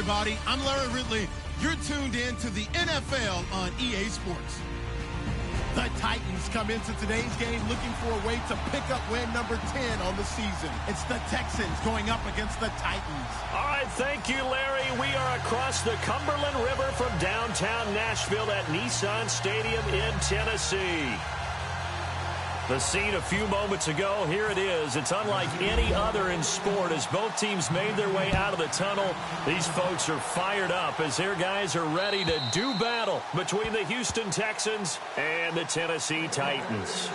everybody. I'm Larry Ridley. You're tuned in to the NFL on EA Sports. The Titans come into today's game looking for a way to pick up win number 10 on the season. It's the Texans going up against the Titans. All right, thank you, Larry. We are across the Cumberland River from downtown Nashville at Nissan Stadium in Tennessee. The scene a few moments ago, here it is. It's unlike any other in sport as both teams made their way out of the tunnel. These folks are fired up as their guys are ready to do battle between the Houston Texans and the Tennessee Titans.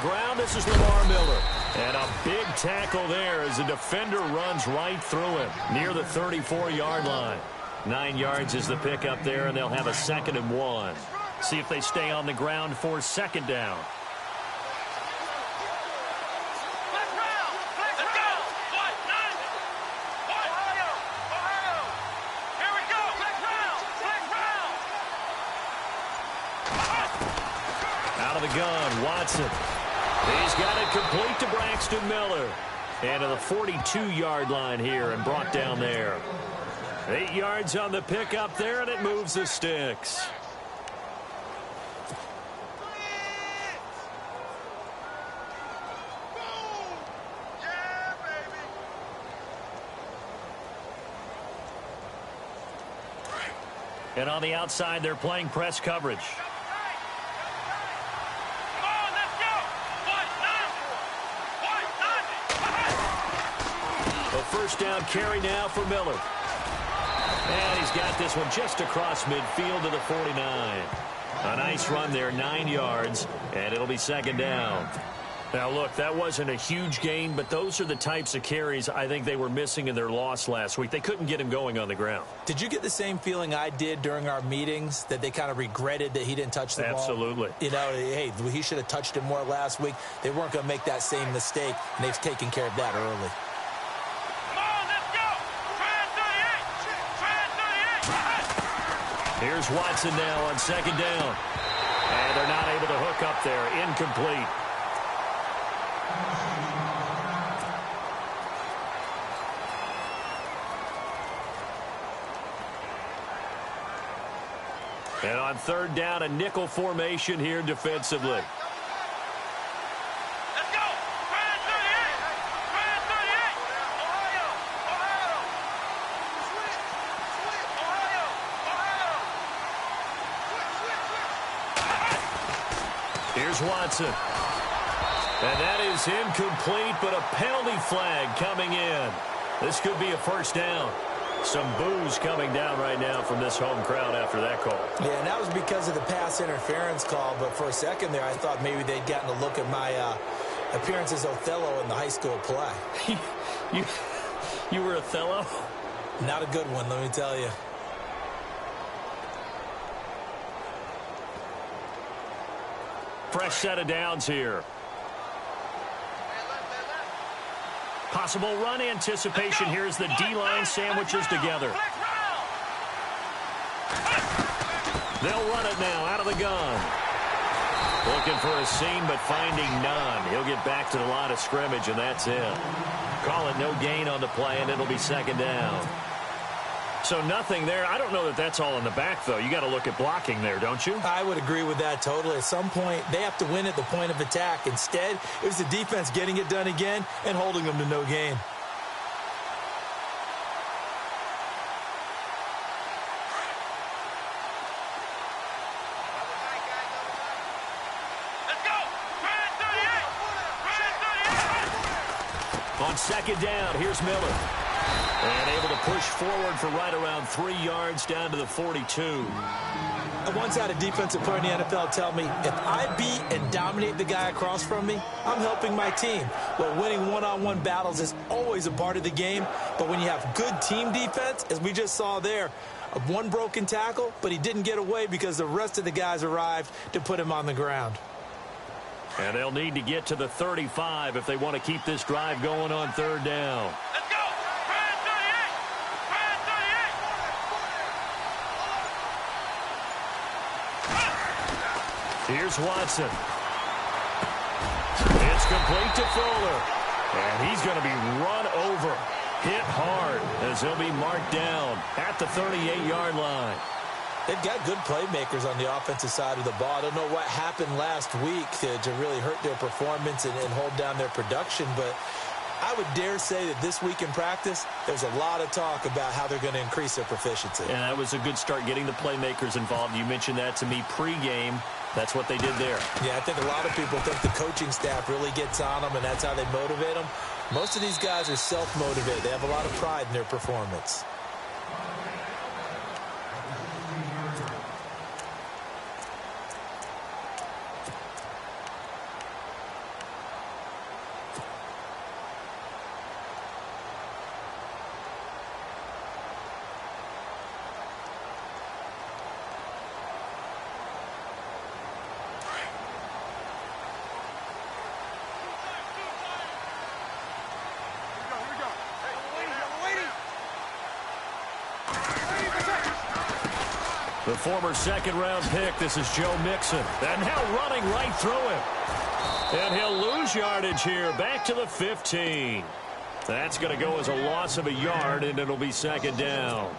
Ground, this is Lamar Miller. And a big tackle there as the defender runs right through him near the 34-yard line. 9 yards is the pickup there, and they'll have a 2nd and 1. See if they stay on the ground for 2nd down. Out of the gun, Watson. He's got it complete to Braxton Miller. And to the 42-yard line here and brought down there. 8 yards on the pickup there, and it moves the sticks. And on the outside, they're playing press coverage. First down carry now for Miller. And he's got this one just across midfield to the 49. A nice run there, 9 yards, and it'll be 2nd down. Now, look, that wasn't a huge gain, but those are the types of carries I think they were missing in their loss last week. They couldn't get him going on the ground. Did you get the same feeling I did during our meetings, that they kind of regretted that he didn't touch the ball? Absolutely. You know, hey, he should have touched it more last week. They weren't going to make that same mistake, and they've taken care of that early. Here's Watson now on 2nd down. And they're not able to hook up there. Incomplete. And on 3rd down, a nickel formation here defensively. Here's Watson. And that is incomplete, but a penalty flag coming in. This could be a 1st down. Some boos coming down right now from this home crowd after that call. Yeah, and that was because of the pass interference call, but for a second there I thought maybe they'd gotten a look at my appearance as Othello in the high school play. You were Othello? Not a good one, let me tell you. Fresh set of downs here. Possible run anticipation. Here's the D-line sandwiches together. They'll run it now out of the gun. Looking for a seam, but finding none. He'll get back to the line of scrimmage, and that's it. Call it no gain on the play, and it'll be 2nd down. So nothing there. I don't know that that's all in the back, though. You got to look at blocking there, don't you? I would agree with that totally. At some point, they have to win at the point of attack. Instead, it was the defense getting it done again and holding them to no gain. On 2nd down, here's Miller. And able to push forward for right around 3 yards down to the 42. I once had a defensive player in the NFL tell me, if I beat and dominate the guy across from me, I'm helping my team. Well, winning one-on-one battles is always a part of the game, but when you have good team defense, as we just saw there, one broken tackle, but he didn't get away because the rest of the guys arrived to put him on the ground. And they'll need to get to the 35 if they want to keep this drive going on third down. Let's go! Brad 38! Brad 38! Here's Watson. It's complete to Fuller. And he's going to be run over. Hit hard as he'll be marked down at the 38-yard line. They've got good playmakers on the offensive side of the ball. I don't know what happened last week to really hurt their performance and hold down their production, but I would dare say that this week in practice, there's a lot of talk about how they're going to increase their proficiency. And that was a good start getting the playmakers involved. You mentioned that to me pregame. That's what they did there. Yeah, I think a lot of people think the coaching staff really gets on them, and that's how they motivate them. Most of these guys are self-motivated. They have a lot of pride in their performance. The former second-round pick, this is Joe Mixon. And now running right through him. And he'll lose yardage here, back to the 15. That's going to go as a loss of a yard, and it'll be second down.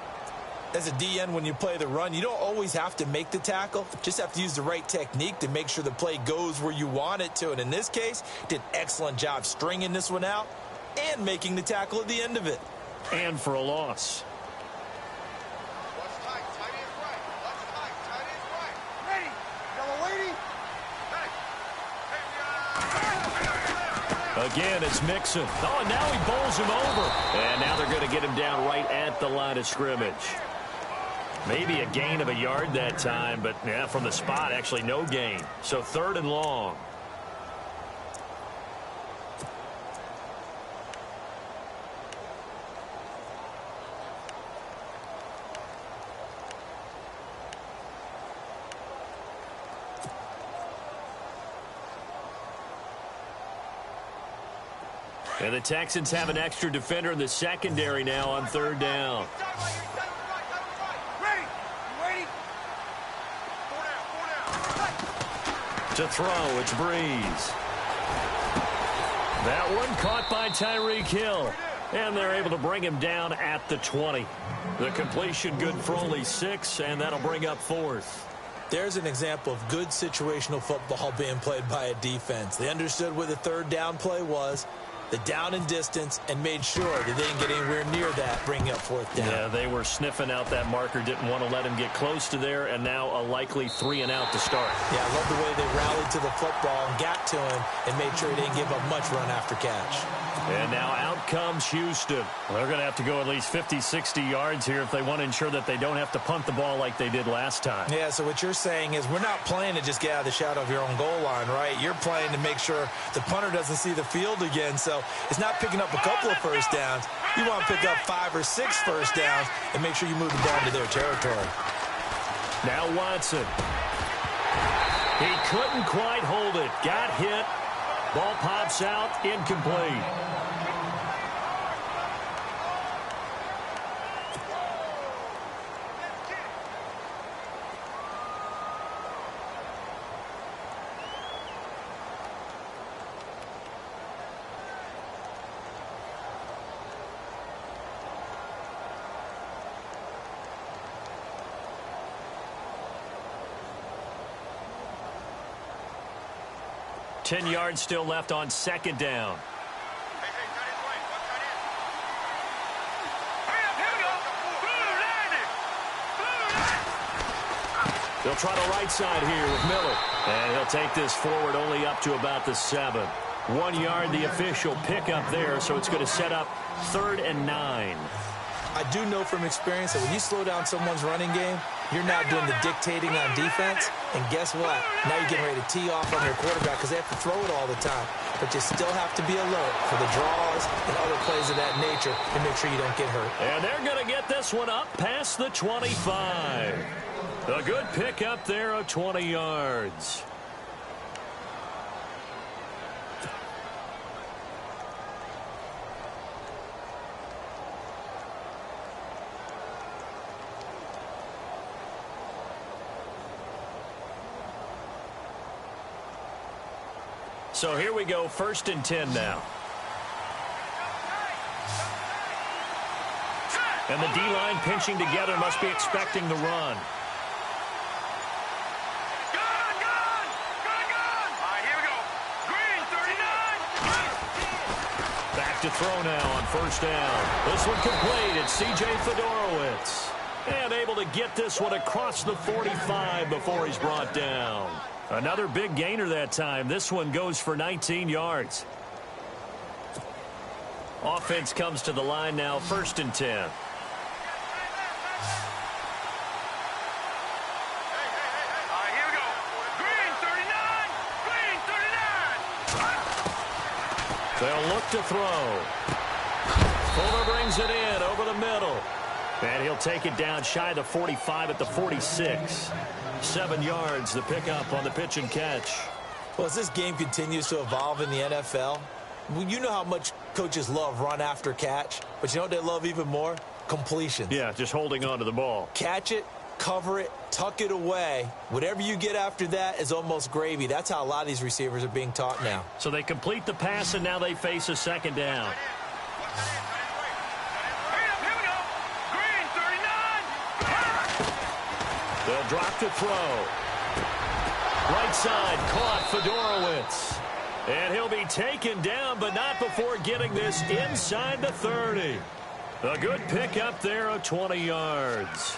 As a DN, when you play the run, you don't always have to make the tackle. Just have to use the right technique to make sure the play goes where you want it to. And in this case, did an excellent job stringing this one out and making the tackle at the end of it. And for a loss. Again, it's Mixon. Oh, and now he bowls him over. And now they're going to get him down right at the line of scrimmage. Maybe a gain of a yard that time, but yeah, from the spot, actually no gain. So third and long. And the Texans have an extra defender in the secondary now on third down. To throw, it's Breeze. That one caught by Tyreek Hill. And they're able to bring him down at the 20. The completion good for only 6, and that'll bring up fourth. There's an example of good situational football being played by a defense. They understood what the third down play was, the down and distance, and made sure that they didn't get anywhere near that, bringing up fourth down. Yeah, they were sniffing out that marker, didn't want to let him get close to there, and now a likely 3 and out to start. Yeah, I love the way they rallied to the football and got to him and made sure he didn't give up much run after catch. And now out comes Houston. Well, they're going to have to go at least 50, 60 yards here if they want to ensure that they don't have to punt the ball like they did last time. Yeah, so what you're saying is we're not playing to just get out of the shadow of your own goal line, right? You're playing to make sure the punter doesn't see the field again. So it's not picking up a couple of first downs. You want to pick up 5 or 6 first downs and make sure you move the ball into their territory. Now Watson. He couldn't quite hold it. Got hit. Ball pops out, incomplete. Ten yards still left on second down. They'll try the right side here with Miller. And he'll take this forward only up to about the 7. 1 yard, the official pickup there, so it's going to set up 3rd and 9. I do know from experience that when you slow down someone's running game, You're now doing the dictating on defense, and guess what? Now you're getting ready to tee off on your quarterback because they have to throw it all the time. But you still have to be alert for the draws and other plays of that nature to make sure you don't get hurt. And they're going to get this one up past the 25. A good pickup there of 20 yards. So here we go, 1st and 10 now. And the D-line pinching together, must be expecting the run. Back to throw now on 1st down. This one complete. It's C.J. Fedorowicz. And able to get this one across the 45 before he's brought down. Another big gainer that time. This one goes for 19 yards. Offense comes to the line now, 1st and 10. They'll look to throw. Fuller brings it in over the middle. And he'll take it down shy of the 45 at the 46. 7 yards, the pickup on the pitch and catch. Well, as this game continues to evolve in the NFL, you know how much coaches love run after catch, but you know what they love even more? Completions. Yeah, just holding on to the ball. Catch it, cover it, tuck it away. Whatever you get after that is almost gravy. That's how a lot of these receivers are being taught now. So they complete the pass, and now they face a 2nd down. They'll drop to throw. Right side, caught Fedorowicz. And he'll be taken down, but not before getting this inside the 30. A good pickup there of 20 yards.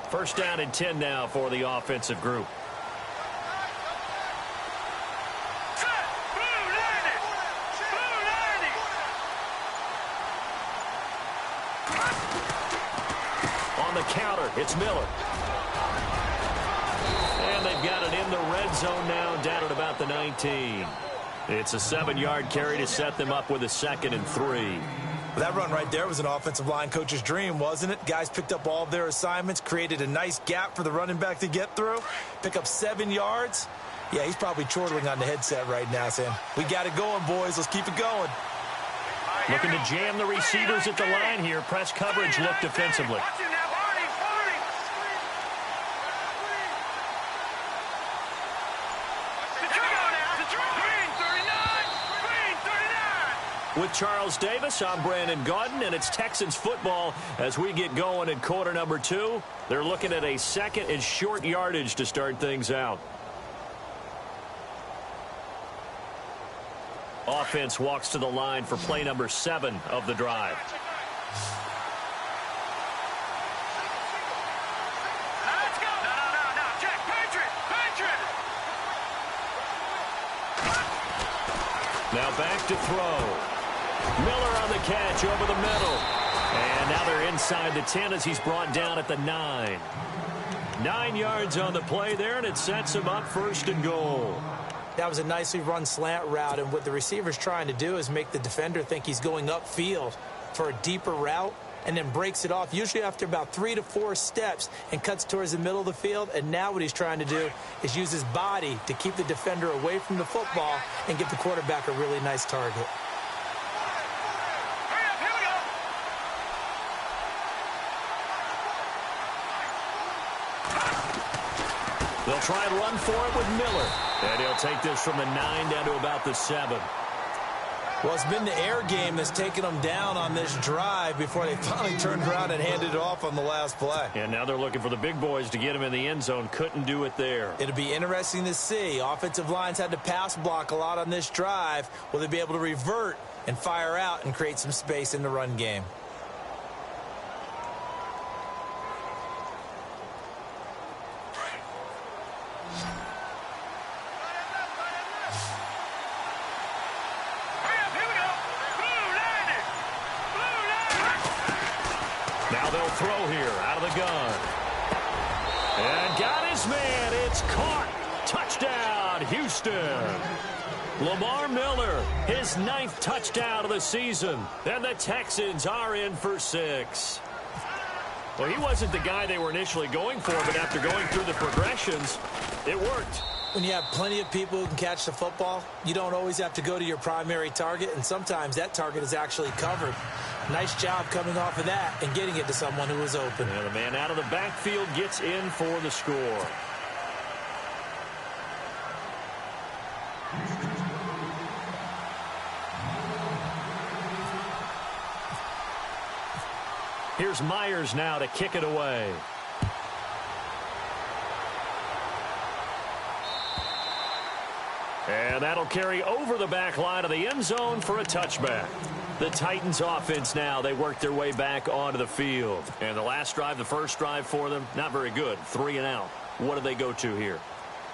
First down and 10 now for the offensive group. On the counter, it's Miller. And they've got it in the red zone now, down at about the 19. It's a 7-yard carry to set them up with a 2nd and 3. That run right there was an offensive line coach's dream, wasn't it? Guys picked up all of their assignments, created a nice gap for the running back to get through, pick up 7 yards. Yeah, he's probably chortling on the headset right now saying, we got it going, boys. Let's keep it going. Looking to jam the receivers at the line here. Press coverage look defensively. With Charles Davis, I'm Brandon Gaudin, and it's Texans football as we get going in quarter number 2. They're looking at a 2nd and short yardage to start things out. Offense walks to the line for play number 7 of the drive. Let's go. No. Check. Patriot. Now back to throw. Miller on the catch over the middle. And now they're inside the 10 as he's brought down at the 9. 9 yards on the play there, and it sets him up 1st and goal. That was a nicely run slant route, and what the receiver's trying to do is make the defender think he's going upfield for a deeper route and then breaks it off, usually after about 3 to 4 steps, and cuts towards the middle of the field. And now what he's trying to do is use his body to keep the defender away from the football and give the quarterback a really nice target. They'll try and run for it with Miller. And he'll take this from the 9 down to about the 7. Well, it's been the air game that's taken them down on this drive before they finally turned around and handed it off on the last play. And now they're looking for the big boys to get him in the end zone. Couldn't do it there. It'll be interesting to see. Offensive lines had to pass block a lot on this drive. Will they be able to revert and fire out and create some space in the run game? Now they'll throw here out of the gun. And got his man. It's caught. Touchdown, Houston. Lamar Miller, his 9th touchdown of the season. And the Texans are in for 6. Well, he wasn't the guy they were initially going for, but after going through the progressions, it worked. When you have plenty of people who can catch the football, you don't always have to go to your primary target, and sometimes that target is actually covered. Nice job coming off of that and getting it to someone who was open. And the man out of the backfield gets in for the score. Here's Myers now to kick it away. And that'll carry over the back line of the end zone for a touchback. The Titans offense now, they work their way back onto the field. And the last drive, the first drive for them, not very good. 3 and out. What do they go to here?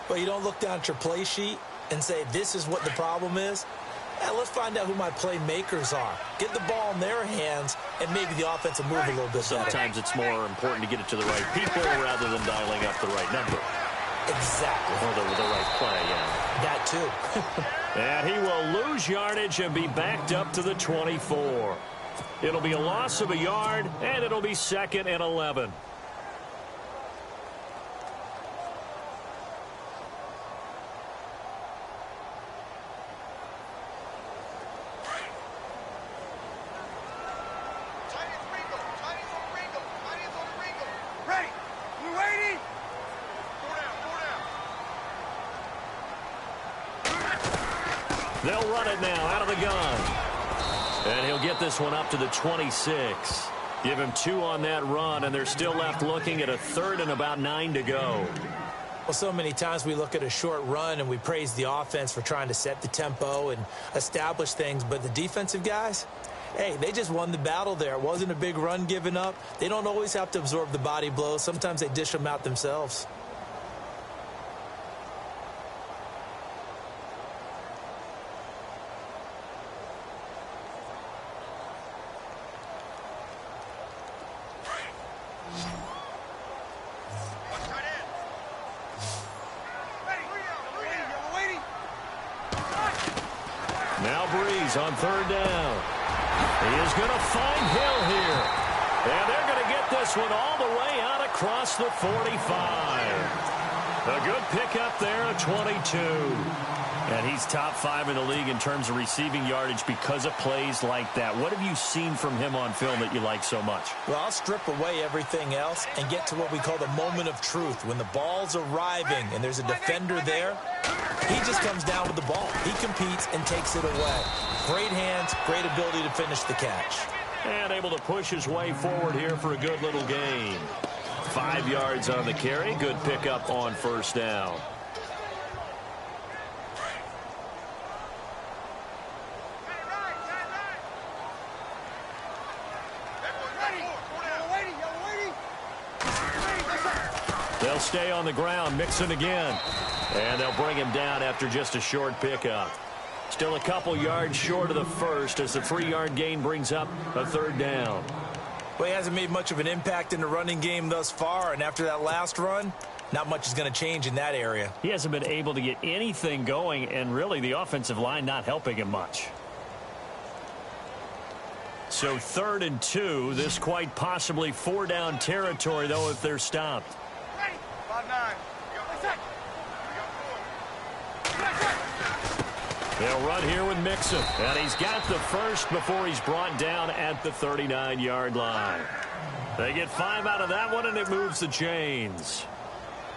Well, you don't look down at your play sheet and say, this is what the problem is. Let's find out who my playmakers are. Get the ball in their hands, and maybe the offense will move a little bit better. Sometimes it's more important to get it to the right people rather than dialing up the right number. Exactly. Or the right play, yeah. That too. And he will lose yardage and be backed up to the 24. It'll be a loss of a yard, and it'll be 2nd and 11. They'll run it now out of the gun. And he'll get this one up to the 26. Give him 2 on that run, and they're still left looking at a 3rd and about 9 to go. Well, so many times we look at a short run and we praise the offense for trying to set the tempo and establish things, but the defensive guys, hey, they just won the battle there. It wasn't a big run given up. They don't always have to absorb the body blows. Sometimes they dish them out themselves. Now Breeze on 3rd down. He is going to find Hill here. And they're going to get this one all the way out across the 45. A good pickup there, a 22. And he's top 5 in the league in terms of receiving yardage because of plays like that. What have you seen from him on film that you like so much? Well, I'll strip away everything else and get to what we call the moment of truth. When the ball's arriving and there's a defender there, he just comes down with the ball. He competes and takes it away. Great hands, great ability to finish the catch. And able to push his way forward here for a good little gain. 5 yards on the carry. Good pickup on 1st down. They'll stay on the ground, Mixon again. And they'll bring him down after just a short pickup. Still a couple yards short of the first as the 3-yard gain brings up a 3rd down. Well, he hasn't made much of an impact in the running game thus far, and after that last run, not much is going to change in that area. He hasn't been able to get anything going, and really the offensive line not helping him much. So 3rd and 2, this quite possibly 4-down territory, though, if they're stopped. 5-9. They'll run here with Mixon. And he's got the first before he's brought down at the 39-yard line. They get 5 out of that one, and it moves the chains.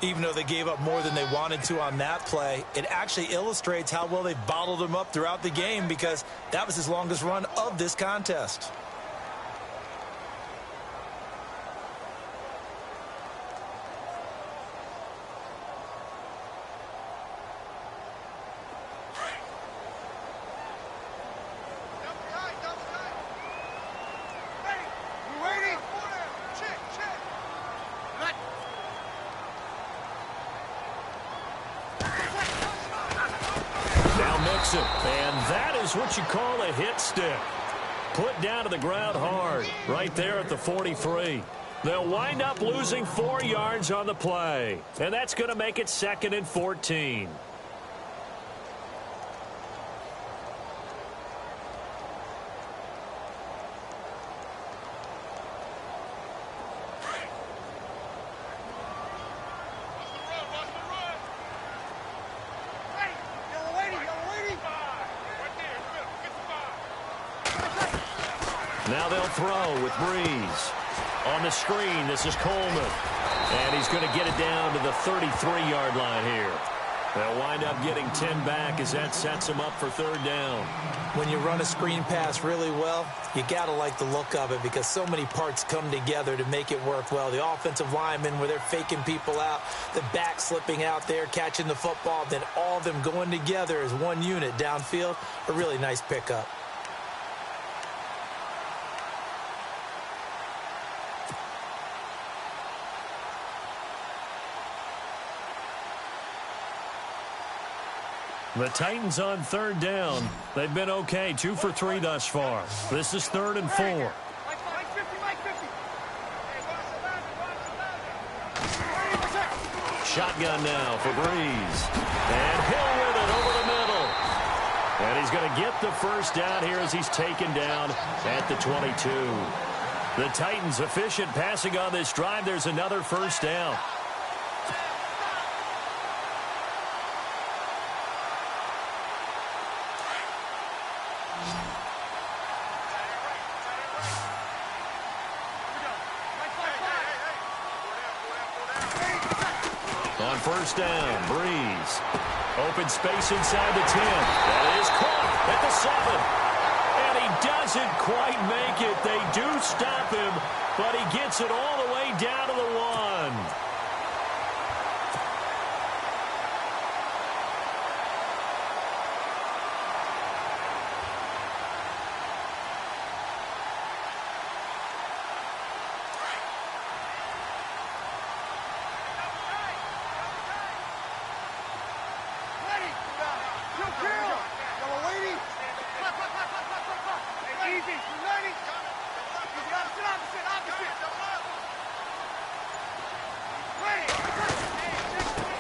Even though they gave up more than they wanted to on that play, it actually illustrates how well they bottled him up throughout the game because that was his longest run of this contest. And that is what you call a hit stick. Put down to the ground hard, right there at the 43. They'll wind up losing 4 yards on the play, and that's going to make it 2nd and 14. Now they'll throw with Breeze. On the screen, this is Coleman. And he's going to get it down to the 33-yard line here. They'll wind up getting 10 back as that sets them up for 3rd down. When you run a screen pass really well, you got to like the look of it because so many parts come together to make it work well. The offensive linemen, where they're faking people out, the back slipping out there, catching the football, then all of them going together as one unit downfield. A really nice pickup. The Titans on 3rd down. They've been okay, 2 for 3 thus far. This is 3rd and 4. Shotgun now for Breeze. And Hill with it over the middle. And he's going to get the 1st down here as he's taken down at the 22. The Titans efficient passing on this drive. There's another 1st down. On 1st down, Breeze. Open space inside the 10. That is caught at the 7. And he doesn't quite make it. They do stop him, but he gets it all the way down to the 1.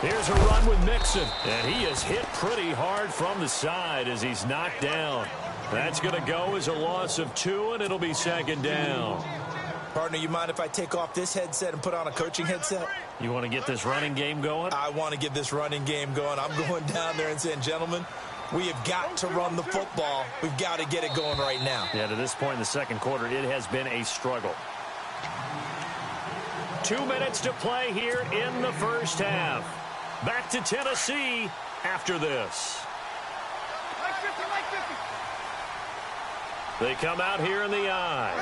Here's a run with Mixon, and he is hit pretty hard from the side as he's knocked down. That's going to go as a loss of 2, and it'll be 2nd down. Partner, you mind if I take off this headset and put on a coaching headset? You want to get this running game going? I want to get this running game going. I'm going down there and saying, gentlemen, we have got to run the football. We've got to get it going right now. Yeah, to this point in the 2nd quarter, it has been a struggle. 2 minutes to play here in the 1st half. Back to Tennessee after this. They come out here in the I.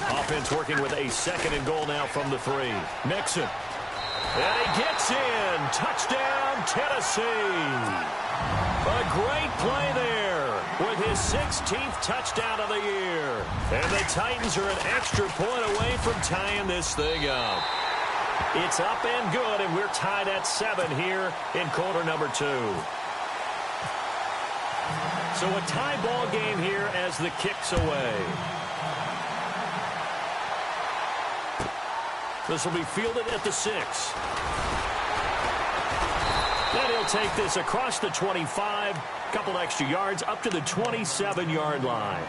Offense working with a 2nd and goal now from the 3. Mixon. And he gets in. Touchdown, Tennessee. A great play there with his 16th touchdown of the year. And the Titans are an extra point away from tying this thing up. It's up and good, and we're tied at 7 here in quarter number 2. So a tie ball game here as the kick's away. This will be fielded at the 6. Then he'll take this across the 25, couple extra yards up to the 27-yard line.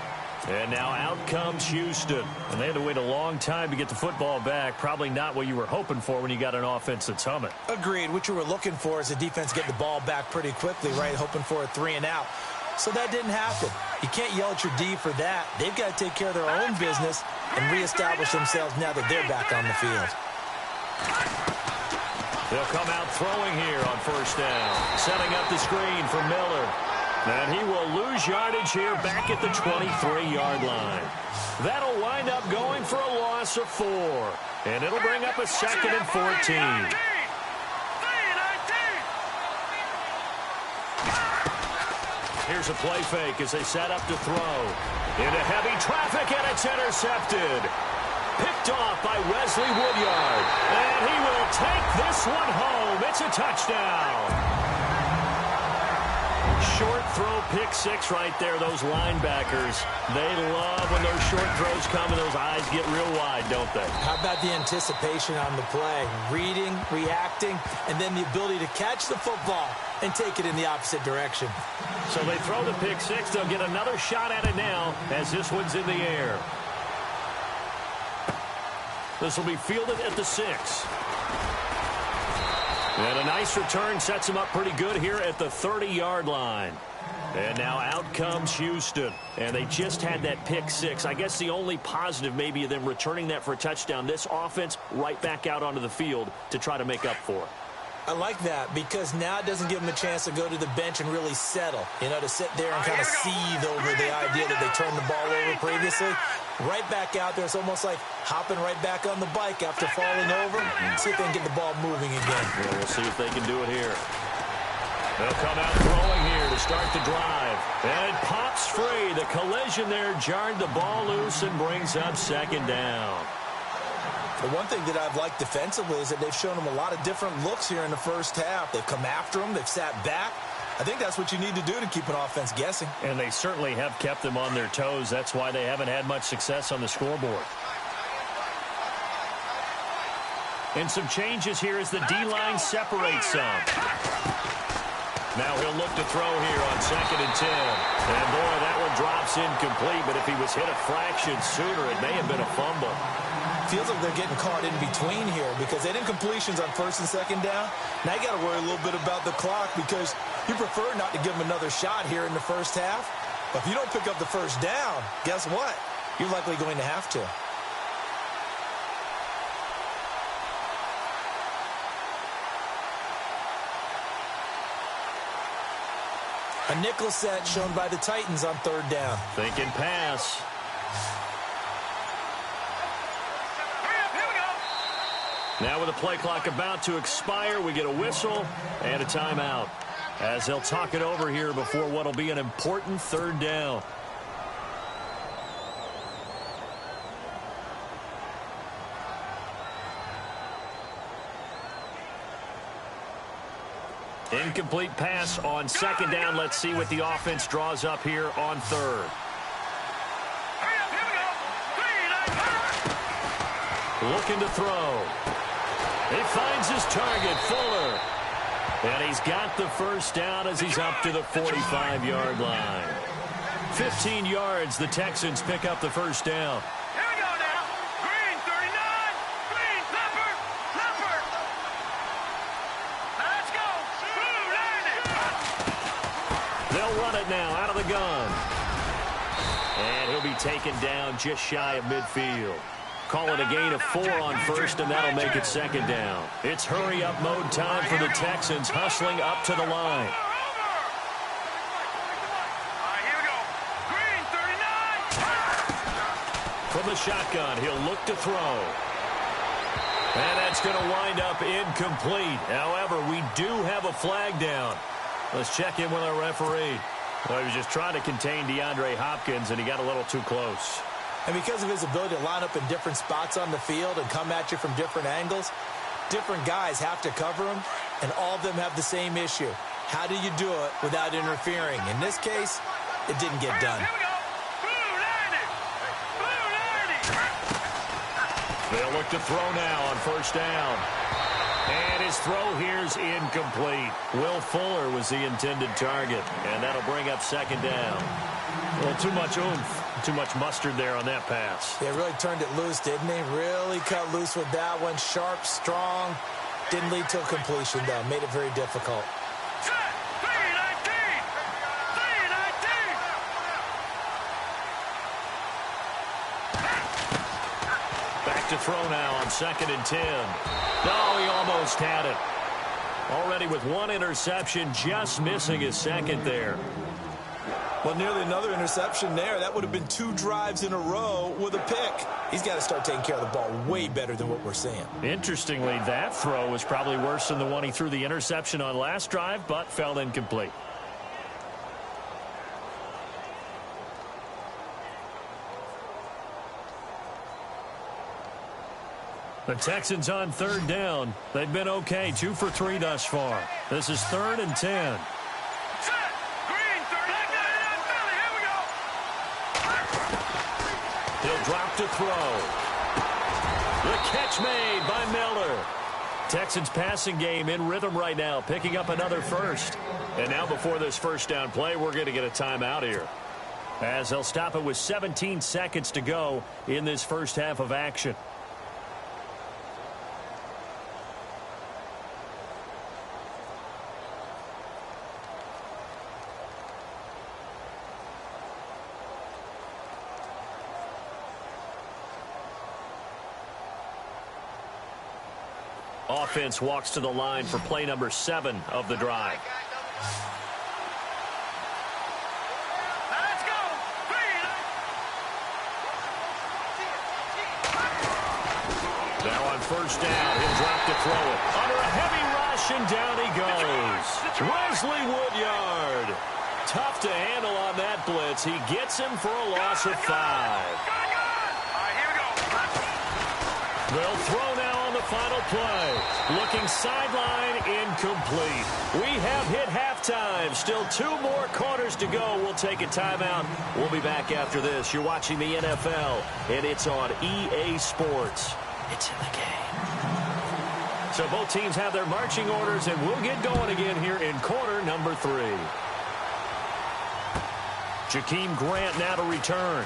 And now out comes Houston. And they had to wait a long time to get the football back. Probably not what you were hoping for when you got an offense that's humming. Agreed. What you were looking for is the defense get the ball back pretty quickly, right? Hoping for a 3 and out. So that didn't happen. You can't yell at your D for that. They've got to take care of their own business and reestablish themselves now that they're back on the field. They'll come out throwing here on 1st down. Setting up the screen for Miller. And he will lose yardage here back at the 23-yard line. That'll wind up going for a loss of 4. And it'll bring up a 2nd and 14. Here's a play fake as they set up to throw. Into heavy traffic, and it's intercepted. Picked off by Wesley Woodyard. And he will take this one home. It's a touchdown. Short throw, pick six right there. Those linebackers, they love when those short throws come and those eyes get real wide, don't they? How about the anticipation on the play? Reading, reacting, and then the ability to catch the football and take it in the opposite direction. So they throw the pick six. They'll get another shot at it now as this one's in the air. This will be fielded at the 6. And a nice return sets him up pretty good here at the 30-yard line. And now out comes Houston. And they just had that pick six. I guess the only positive maybe of them returning that for a touchdown. This offense right back out onto the field to try to make up for it. I like that because now it doesn't give them a chance to go to the bench and really settle. You know, to sit there and kind of seethe over the idea that they turned the ball over previously. Right back out there. It's almost like hopping right back on the bike after falling over. See if they can get the ball moving again. Yeah, we'll see if they can do it here. They'll come out throwing here to start the drive. And it pops free. The collision there jarred the ball loose and brings up second down. The one thing that I've liked defensively is that they've shown them a lot of different looks here in the first half. They've come after them. They've sat back. I think that's what you need to do to keep an offense guessing. And they certainly have kept them on their toes. That's why they haven't had much success on the scoreboard. And some changes here as the D-line separates some. Now he'll look to throw here on 2nd and 10. And boy, that one drops incomplete. But if he was hit a fraction sooner, it may have been a fumble. Feels like they're getting caught in between here because they didn't completions on 1st and 2nd down. Now you got to worry a little bit about the clock because you prefer not to give them another shot here in the first half. But if you don't pick up the first down, guess what? You're likely going to have to. A nickel set shown by the Titans on 3rd down. Thinking pass. Now with the play clock about to expire, we get a whistle and a timeout as they'll talk it over here before what will be an important 3rd down. Incomplete pass on 2nd down. Let's see what the offense draws up here on 3rd. Looking to throw. He finds his target, Fuller. And he's got the first down as he's up to the 45-yard line. 15 yards, the Texans pick up the first down. Here we go now. Green, 39. Green, Leopard. Let's go. Blue, 90. They'll run it now out of the gun. And he'll be taken down just shy of midfield. Call it a gain of 4 on 1st, and that'll make it 2nd down. It's hurry-up mode time for the Texans, hustling up to the line. Here we go. Green, 39. From the shotgun, he'll look to throw. And that's going to wind up incomplete. However, we do have a flag down. Let's check in with our referee. Well, he was just trying to contain DeAndre Hopkins, and he got a little too close. And because of his ability to line up in different spots on the field and come at you from different angles, different guys have to cover him, and all of them have the same issue. How do you do it without interfering? In this case, it didn't get done. Here we go. Blue, 90. They'll look to throw now on 1st down. And his throw here's incomplete. Will Fuller was the intended target, and that'll bring up 2nd down. Well, too much oomph. Too much mustard there on that pass. They really turned it loose, didn't they? Really cut loose with that one. Sharp, strong. Didn't lead to a completion, though. Made it very difficult. Set. 319. 319. Back to throw now on 2nd and 10. No, he almost had it. Already with 1 interception, just missing his 2nd there. Well, nearly another interception there. That would have been 2 drives in a row with a pick. He's got to start taking care of the ball way better than what we're seeing. Interestingly, that throw was probably worse than the one he threw the interception on last drive, but fell incomplete. The Texans on 3rd down. They've been okay, 2 for 3 thus far. This is 3rd and 10. Set. Green. He'll drop to throw. The catch made by Miller. Texans passing game in rhythm right now, picking up another first. And now before this first down play, we're going to get a timeout here, as they'll stop it with 17 seconds to go in this first half of action. Offense walks to the line for play number 7 of the drive. Let's go. Now on first down, he'll drop to throw it. Under a heavy rush, and down he goes. Wesley Woodyard. Tough to handle on that blitz. He gets him for a loss of 5. All right, here we go. They'll throw now on the final play. Looking sideline, incomplete. We have hit halftime. Still 2 more quarters to go. We'll take a timeout. We'll be back after this. You're watching the NFL, and it's on EA Sports. It's in the game. So both teams have their marching orders, and we'll get going again here in quarter number 3. Jakeem Grant now to return.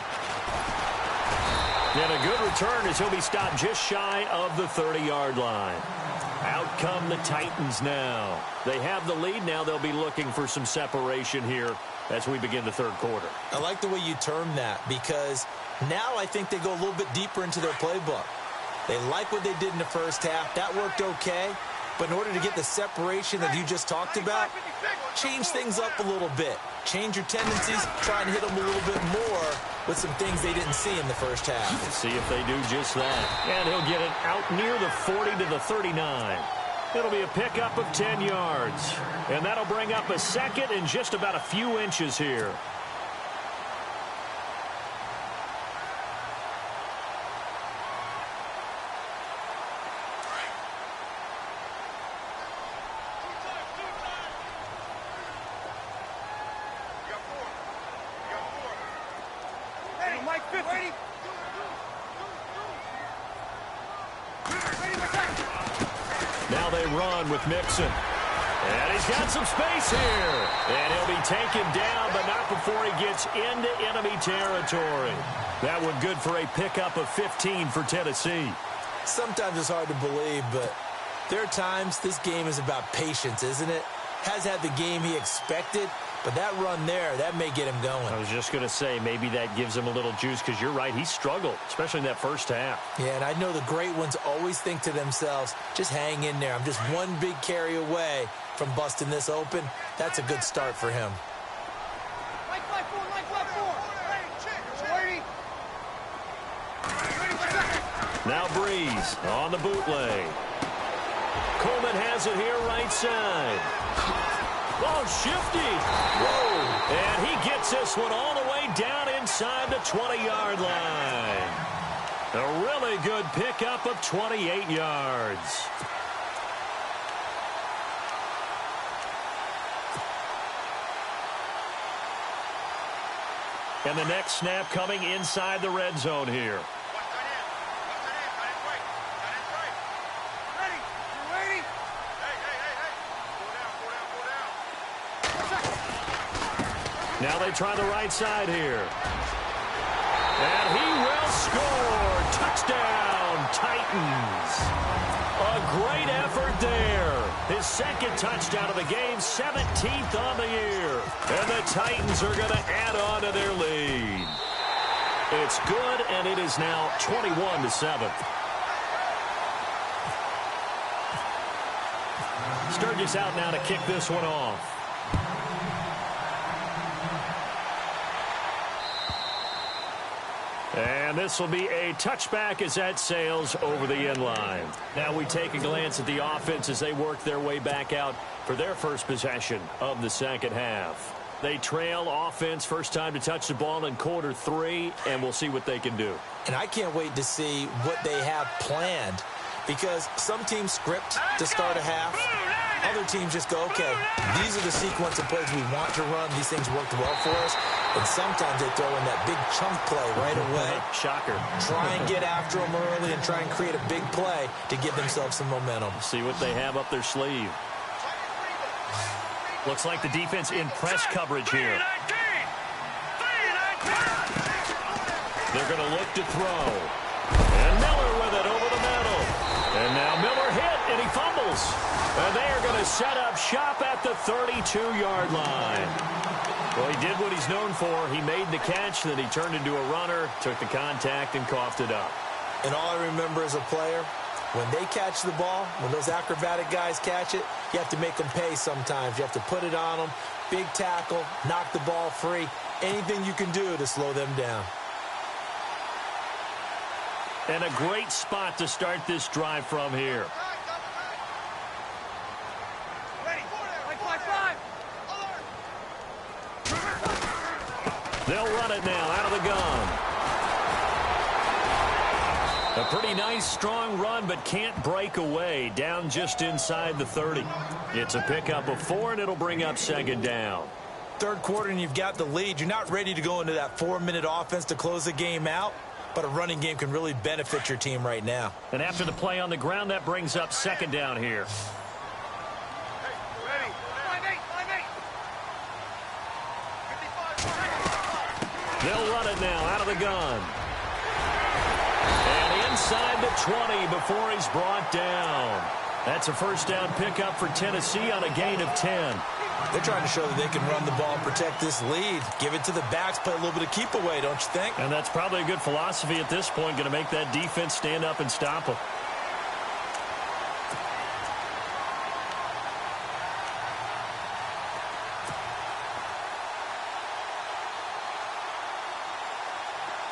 And a good return as he'll be stopped just shy of the 30-yard line. Out come the Titans now. They have the lead. Now they'll be looking for some separation here as we begin the third quarter. I like the way you term that, because now I think they go a little bit deeper into their playbook. They like what they did in the first half. That worked okay. But in order to get the separation that you just talked about, change things up a little bit. Change your tendencies, try and hit them a little bit more with some things they didn't see in the first half. Let's see if they do just that. And he'll get it out near the 40 to the 39. It'll be a pickup of 10 yards. And that'll bring up a second and just about a few inches here. Now they run with Mixon. And he's got some space here. And he'll be taken down, but not before he gets into enemy territory. That one good for a pickup of 15 for Tennessee. Sometimes it's hard to believe, but there are times this game is about patience, isn't it? Has had the game he expected, but that run there, that may get him going. I was just going to say, maybe that gives him a little juice, because you're right, he struggled, especially in that first half. Yeah, and I know the great ones always think to themselves, just hang in there. I'm just one big carry away from busting this open. That's a good start for him. Now Breeze on the bootleg. Coleman has it here right side. Oh, shifty. Whoa. And he gets this one all the way down inside the 20-yard line. A really good pickup of 28 yards. And the next snap coming inside the red zone here. Now they try the right side here. And he will score. Touchdown, Titans. A great effort there. His second touchdown of the game, 17th on the year. And the Titans are going to add on to their lead. It's good, and it is now 21-7. Sturgis out now to kick this one off. And this will be a touchback as that sails over the end line. Now we take a glance at the offense as they work their way back out for their first possession of the second half. They trail offense, first time to touch the ball in quarter 3, and we'll see what they can do. And I can't wait to see what they have planned, because some teams script to start a half. Other teams just go, okay, these are the sequence of plays we want to run. These things worked well for us. And sometimes they throw in that big chunk play right away. Shocker. Try and get after them early and try and create a big play to give themselves some momentum. See what they have up their sleeve. Looks like the defense in press coverage here. They're going to look to throw. And Miller with it over the middle. And now Miller hit, and he fumbles. And they are going to set up shop at the 32-yard line. Well, he did what he's known for. He made the catch, then he turned into a runner, took the contact, and coughed it up. And all I remember as a player, when they catch the ball, when those acrobatic guys catch it, you have to make them pay sometimes. You have to put it on them, big tackle, knock the ball free, anything you can do to slow them down. And a great spot to start this drive from here. They'll run it now out of the gun. A pretty nice, strong run, but can't break away. Down just inside the 30. It's a pickup of 4, and it'll bring up second down. Third quarter, and you've got the lead. You're not ready to go into that 4-minute offense to close the game out, but a running game can really benefit your team right now. And after the play on the ground, that brings up second down here. They'll run it now out of the gun. And inside the 20 before he's brought down. That's a first down pickup for Tennessee on a gain of 10. They're trying to show that they can run the ball and protect this lead. Give it to the backs, play a little bit of keep away, don't you think? And that's probably a good philosophy at this point, going to make that defense stand up and stop them.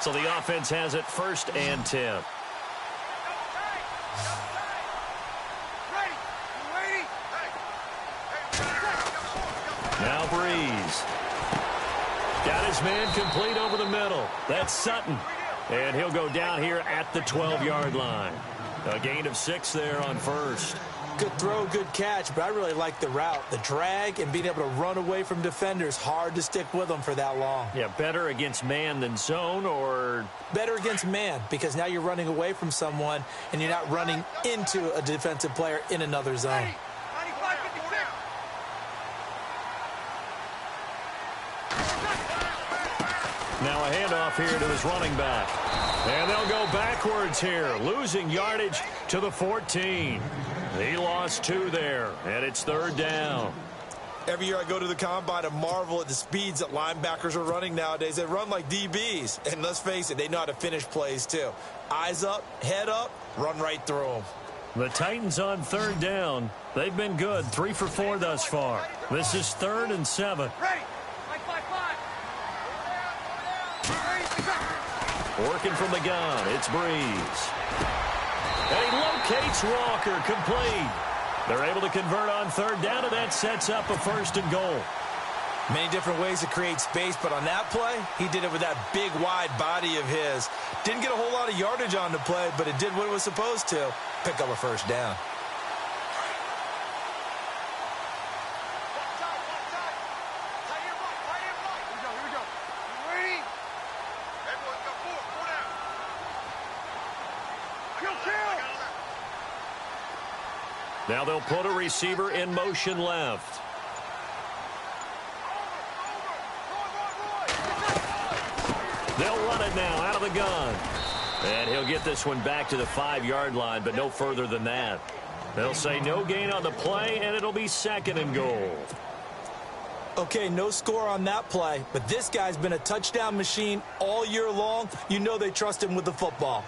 So the offense has it 1st and 10. Now Breeze. Got his man complete over the middle. That's Sutton. And he'll go down here at the 12-yard line. A gain of 6 there on first. Good throw, good catch, but I really like the route. The drag and being able to run away from defenders. Hard to stick with them for that long. Yeah, better against man than zone, or? Better against man, because now you're running away from someone and you're not running into a defensive player in another zone. Now a handoff here to his running back. And they'll go backwards here, losing yardage to the 14. He lost 2 there, and it's 3rd down. Every year I go to the combine and marvel at the speeds that linebackers are running nowadays. They run like DBs. And let's face it, they know how to finish plays too. Eyes up, head up, run right through them. The Titans on 3rd down. They've been good, 3 for 4 thus far. This is 3rd and 7. Working from the gun, it's Breeze. And he locates Walker, complete. They're able to convert on 3rd down, and that sets up a 1st and goal. Many different ways to create space, but on that play, he did it with that big, wide body of his. Didn't get a whole lot of yardage on the play, but it did what it was supposed to. Pick up a 1st down. Now they'll put a receiver in motion left. They'll run it now out of the gun. And he'll get this one back to the 5-yard line, but no further than that. They'll say no gain on the play, and it'll be 2nd and goal. Okay, no score on that play, but this guy's been a touchdown machine all year long. You know they trust him with the football.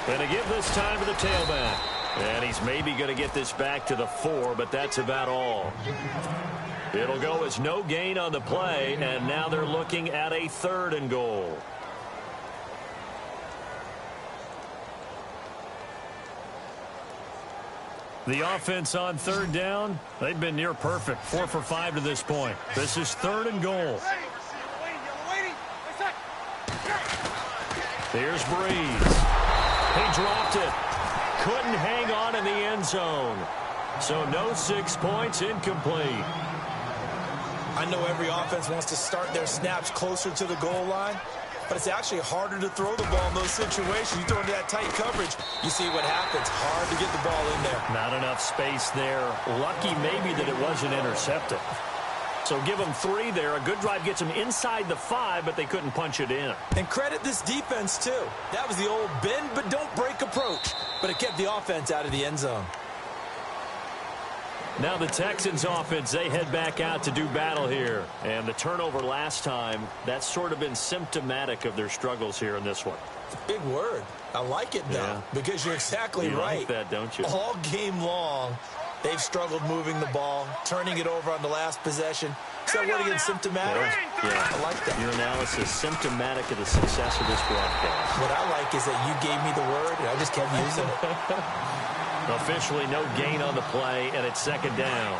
And to give this time to the tailback. And he's maybe going to get this back to the 4, but that's about all. It'll go as no gain on the play, and now they're looking at a 3rd and goal. The offense on third down, they've been near perfect. 4 for 5 to this point. This is 3rd and goal. Here's Breeze. He dropped it. Couldn't hang on in the end zone. So no 6 points, incomplete. I know every offense wants to start their snaps closer to the goal line, but it's actually harder to throw the ball in those situations. You throw into that tight coverage, you see what happens. Hard to get the ball in there. Not enough space there. Lucky maybe that it wasn't intercepted. So give them 3 there. A good drive gets them inside the 5, but they couldn't punch it in. And credit this defense, too. That was the old bend but don't break approach, but it kept the offense out of the end zone. Now the Texans offense, they head back out to do battle here. And the turnover last time, that's sort of been symptomatic of their struggles here in this one. Big word. I like it, though, because you're exactly right. You like that, don't you? All game long, they've struggled moving the ball, turning it over on the last possession. Is that word again, symptomatic? Yeah. I like that. Your analysis, symptomatic of the success of this broadcast. What I like is that you gave me the word, and I just kept using it. Officially no gain on the play, and it's 2nd down.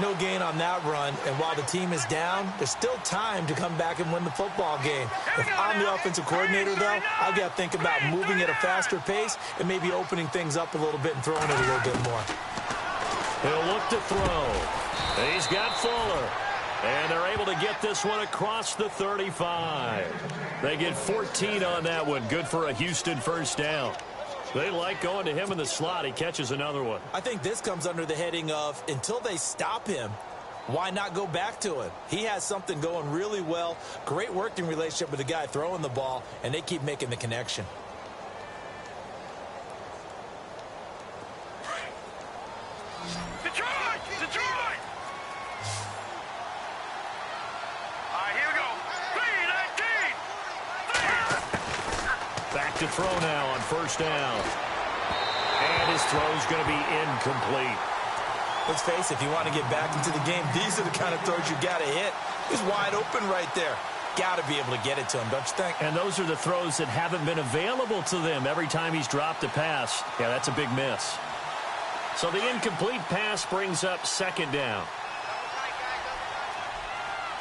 No gain on that run, and while the team is down, there's still time to come back and win the football game. If I'm the offensive coordinator, though, I've got to think about moving at a faster pace and maybe opening things up a little bit and throwing it a little bit more. He'll look to throw. He's got Fuller. And they're able to get this one across the 35. They get 14 on that one. Good for a Houston first down. They like going to him in the slot. He catches another one. I think this comes under the heading of until they stop him, why not go back to him? He has something going really well. Great working relationship with the guy throwing the ball, and they keep making the connection. Detroit! Detroit! All right, here we go. 3-19. Back to throw now on first down. And his throw's going to be incomplete. Let's face it, if you want to get back into the game, these are the kind of throws you got to hit. He's wide open right there. Got to be able to get it to him, don't you think? And those are the throws that haven't been available to them every time he's dropped a pass. Yeah, that's a big miss. So the incomplete pass brings up 2nd down.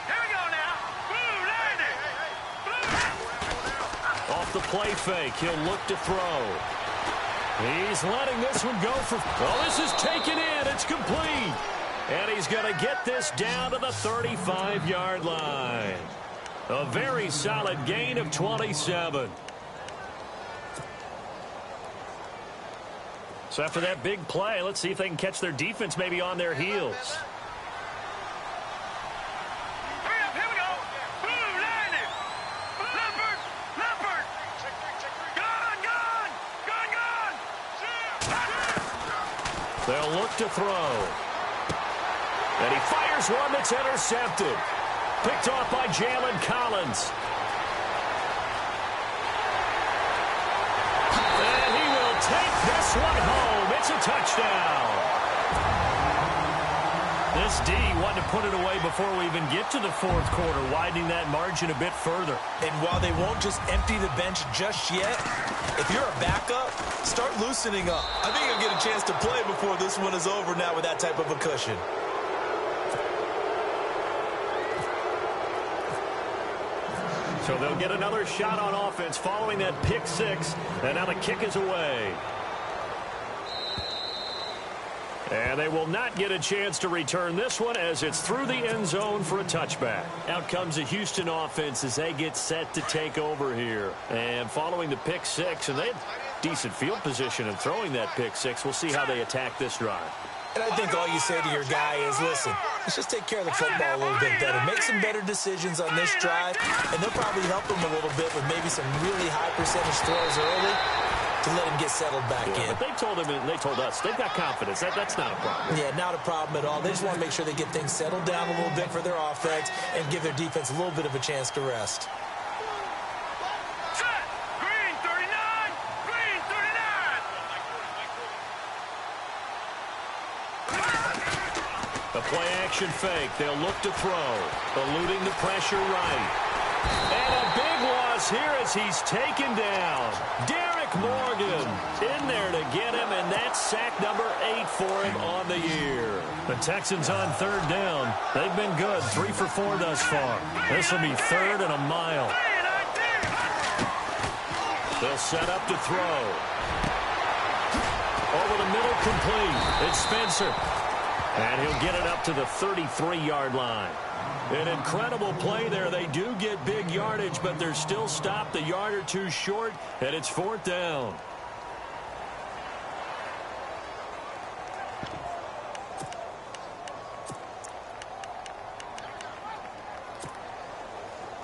Here we go now. Blue landing. Blue. Off the play fake, he'll look to throw. He's letting this one go for... Well, this is taken in. It's complete. And he's going to get this down to the 35-yard line. A very solid gain of 27. So after that big play, let's see if they can catch their defense maybe on their heels. Hurry up, here we go. Blue landing. Leopard. Leopard. Gun. They'll look to throw. And he fires one that's intercepted. Picked off by Jalen Collins. And he will take this one home. It's a touchdown. This D wanted to put it away before we even get to the 4th quarter, widening that margin a bit further. And while they won't just empty the bench just yet, if you're a backup, start loosening up. I think you'll get a chance to play before this one is over now with that type of a cushion. So they'll get another shot on offense following that pick 6, and now the kick is away. And they will not get a chance to return this one as it's through the end zone for a touchback. Out comes the Houston offense as they get set to take over here. And following the pick 6, and they had decent field position in throwing that pick 6. We'll see how they attack this drive. And I think all you say to your guy is, listen, let's just take care of the football a little bit better. Make some better decisions on this drive, and they'll probably help him a little bit with maybe some really high percentage throws early to let him get settled back in. But they told him and they told us they've got confidence. That's not a problem. Yeah, not a problem at all. They just want to make sure they get things settled down a little bit for their offense and give their defense a little bit of a chance to rest. Set. Green 39. Green 39. A play-action fake. They'll look to throw. Eluding the pressure right. And a big loss here as he's taken down. Derek Rick Morgan in there to get him, and that's sack number 8 for him on the year. The Texans on third down. They've been good, 3 for 4 thus far. This will be third and a mile. They'll set up to throw. Over the middle, complete. It's Spencer. And he'll get it up to the 33-yard line. An incredible play there. They do get big yardage, but they're still stopped a yard or two short, and it's fourth down.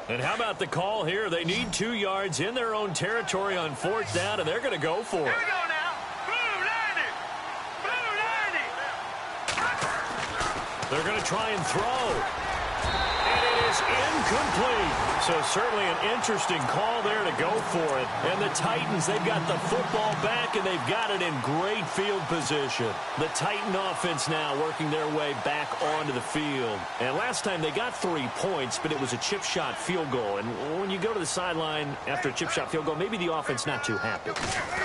And how about the call here? They need 2 yards in their own territory on fourth down, and they're going to go for it. Here we go now. Blue line it. Blue line it. They're going to try and throw. And it is incomplete. So certainly an interesting call there to go for it. And the Titans, they've got the football back, and they've got it in great field position. The Titan offense now working their way back onto the field. And last time they got 3 points, but it was a chip shot field goal. And when you go to the sideline after a chip shot field goal, maybe the offense not too happy.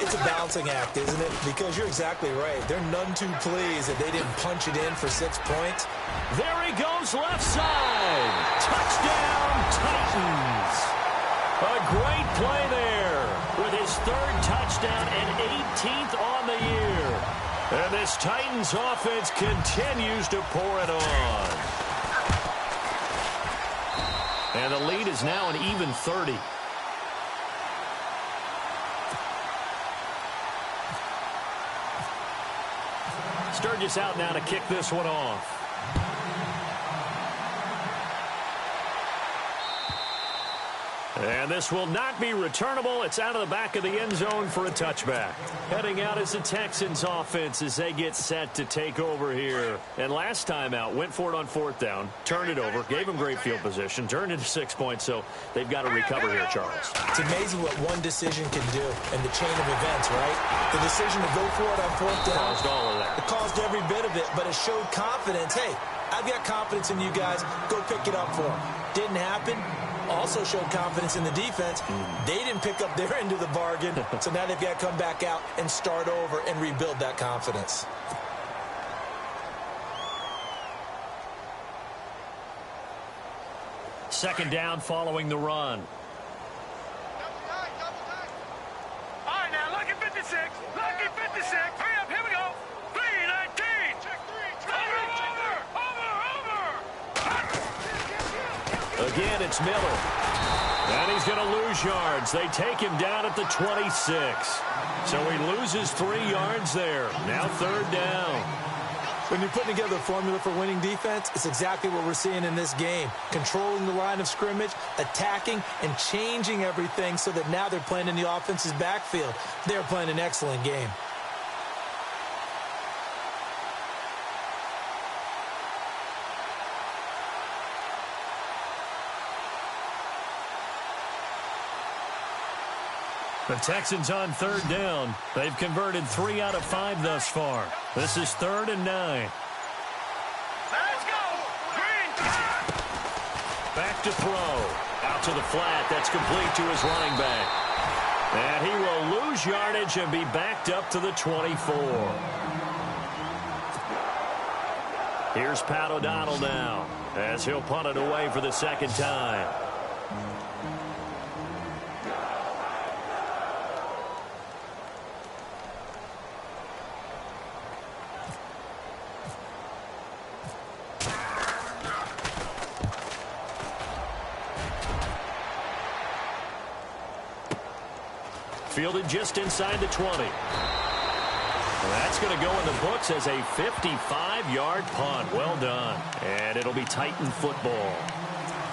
It's a balancing act, isn't it? Because you're exactly right. They're none too pleased that they didn't punch it in for 6 points. There he goes, left side. Touchdown, Titans. A great play there with his 3rd touchdown and 18th on the year. And this Titans offense continues to pour it on. And the lead is now an even 30. Sturgis out now to kick this one off. And this will not be returnable. It's out of the back of the end zone for a touchback. Heading out is the Texans offense as they get set to take over here. And last time out, went for it on fourth down, turned it over, gave them great field position, turned it to 6 points, so they've got to recover here, Charles. It's amazing what one decision can do in the chain of events, right? The decision to go for it on fourth down. Caused all of that. It caused every bit of it, but it showed confidence. Hey, I've got confidence in you guys. Go pick it up for them. Didn't happen. Also showed confidence in the defense. They didn't pick up their end of the bargain, so now they've got to come back out and start over and rebuild that confidence. Second down following the run. All right, now, lucky 56. Lucky 56. Hurry up, here we go. 319. Check 3. Over. Again, it's Miller. And he's going to lose yards. They take him down at the 26. So he loses 3 yards there. Now third down. When you're putting together a formula for winning defense, it's exactly what we're seeing in this game. Controlling the line of scrimmage, attacking, and changing everything so that now they're playing in the offense's backfield. They're playing an excellent game. The Texans on third down. They've converted 3 out of 5 thus far. This is 3rd and 9. Let's go. Green. Back to throw. Out to the flat. That's complete to his running back. And he will lose yardage and be backed up to the 24. Here's Pat O'Donnell now as he'll punt it away for the second time. Fielded just inside the 20. That's going to go in the books as a 55-yard punt. Well done. And it'll be Titan football.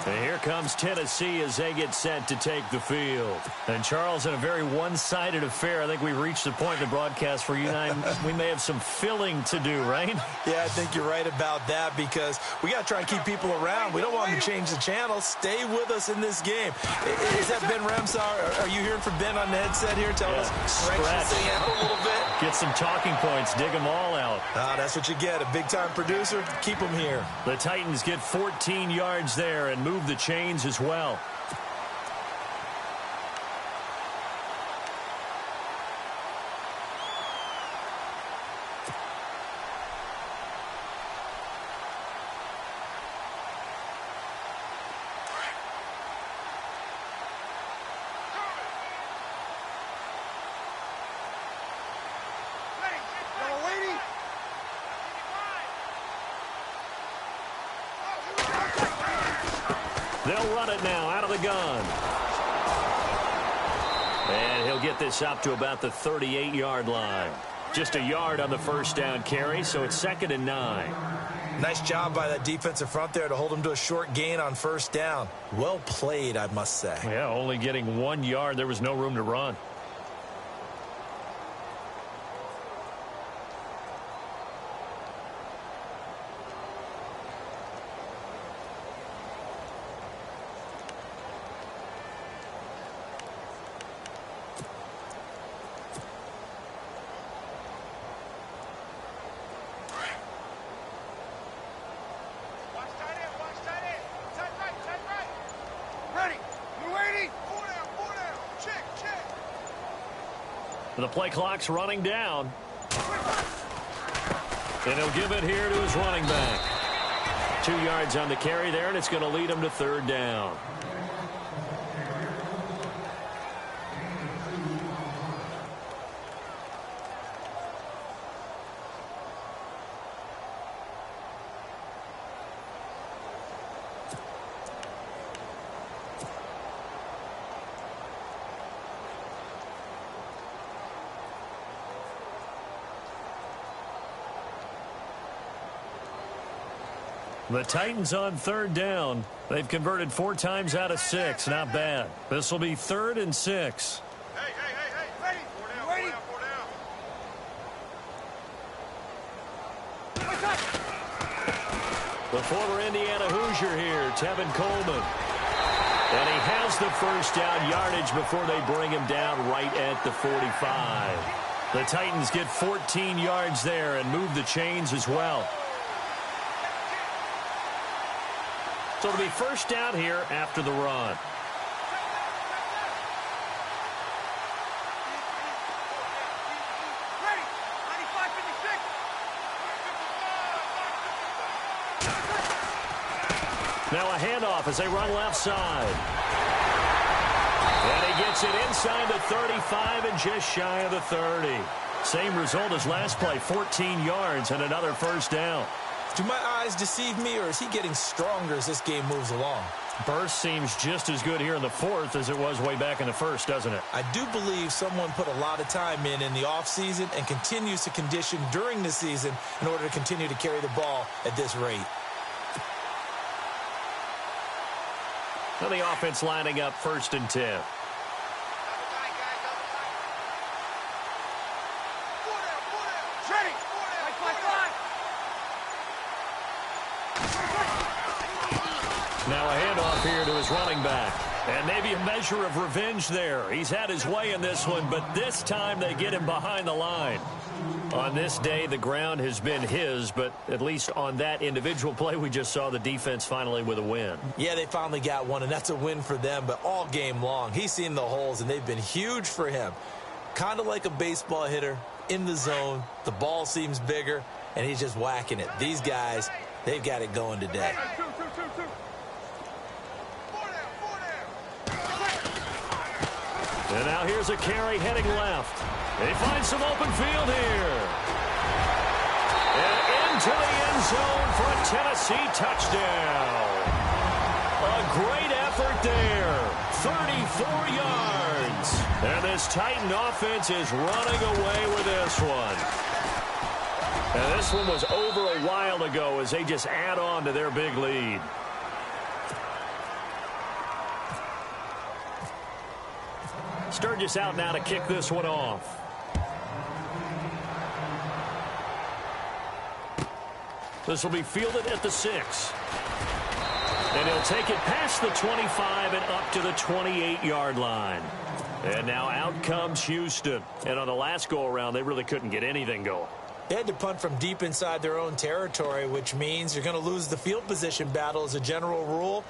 And here comes Tennessee as they get set to take the field. And, Charles, in a very one-sided affair, I think we've reached the point in the broadcast where you and I, we may have some filling to do, right? Yeah, I think you're right about that because we got to try and keep people around. We don't want them to change the channel. Stay with us in this game. Is that Ben Remsar? Are you hearing from Ben on the headset here? Tell us, stretch this thing out a little bit. Get some talking points. Dig them all out. That's what you get. A big-time producer. Keep them here. The Titans get 14 yards there and move the chains as well. They'll run it now out of the gun. And he'll get this up to about the 38-yard line. Just a yard on the first down carry, so it's 2nd and 9. Nice job by that defensive front there to hold him to a short gain on first down. Well played, I must say. Yeah, only getting 1 yard. There was no room to run. The play clock's running down. And he'll give it here to his running back. 2 yards on the carry there, and it's going to lead him to 3rd down. The Titans on 3rd down. They've converted 4 times out of 6. Not bad. This will be 3rd and 6. Hey. Ready? 4 down. The former Indiana Hoosier here, Tevin Coleman. And he has the first down yardage before they bring him down right at the 45. The Titans get 14 yards there and move the chains as well. So it'll be first down here after the run. Ready? 95-56. Now a handoff as they run left side. And he gets it inside the 35 and just shy of the 30. Same result as last play, 14 yards and another first down. Do my eyes deceive me, or is he getting stronger as this game moves along? Burst seems just as good here in the 4th as it was way back in the 1st, doesn't it? I do believe someone put a lot of time in the offseason and continues to condition during the season in order to continue to carry the ball at this rate. Now the offense lining up 1st and 10. Now a handoff here to his running back. And maybe a measure of revenge there. He's had his way in this one, but this time they get him behind the line. On this day, the ground has been his, but at least on that individual play, we just saw the defense finally with a win. Yeah, they finally got one, and that's a win for them, but all game long, he's seen the holes, and they've been huge for him. Kind of like a baseball hitter in the zone. The ball seems bigger, and he's just whacking it. These guys, they've got it going today. And now here's a carry heading left. They find some open field here. And into the end zone for a Tennessee touchdown. A great effort there. 34 yards. And this Titan offense is running away with this one. And this one was over a while ago as they just add on to their big lead. Sturgis out now to kick this one off. This will be fielded at the 6. And he'll take it past the 25 and up to the 28-yard line. And now out comes Houston. And on the last go-around, they really couldn't get anything going. They had to punt from deep inside their own territory, which means you're going to lose the field position battle as a general rule.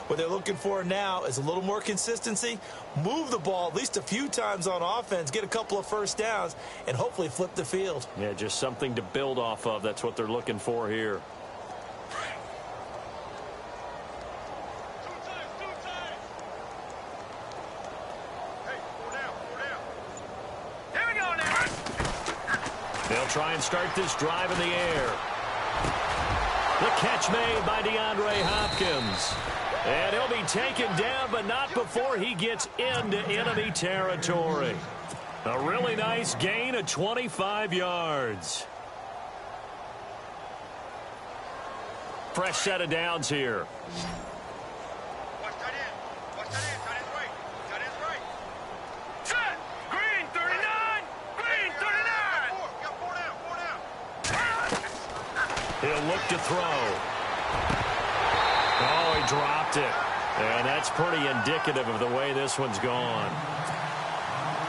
What they're looking for now is a little more consistency, move the ball at least a few times on offense, get a couple of first downs, and hopefully flip the field. Yeah, just something to build off of. That's what they're looking for here. They'll try and start this drive in the air. The catch made by DeAndre Hopkins. And he'll be taken down, but not before he gets into enemy territory. A really nice gain of 25 yards. Fresh set of downs here. Watch that in. Watch that in. Tight end's right. Tight end's right. Set. Green 39. Green 39. You got four down. Four down. He'll look to throw. Oh, he dropped it. And that's pretty indicative of the way this one's gone.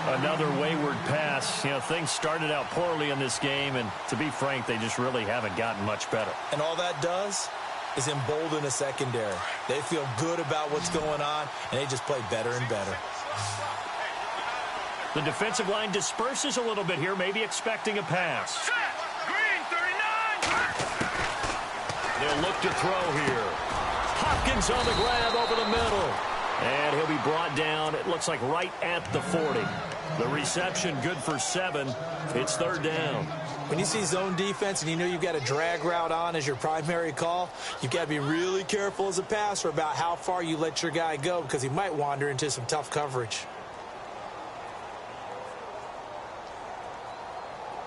Another wayward pass. You know, things started out poorly in this game, and to be frank, they just really haven't gotten much better. And all that does is embolden a secondary. They feel good about what's going on, and they just play better and better. The defensive line disperses a little bit here, maybe expecting a pass. Green 39. They'll look to throw here. Hopkins on the grab over the middle. And he'll be brought down, it looks like right at the 40. The reception good for 7. It's third down. When you see zone defense and you know you've got a drag route on as your primary call, you've got to be really careful as a passer about how far you let your guy go because he might wander into some tough coverage.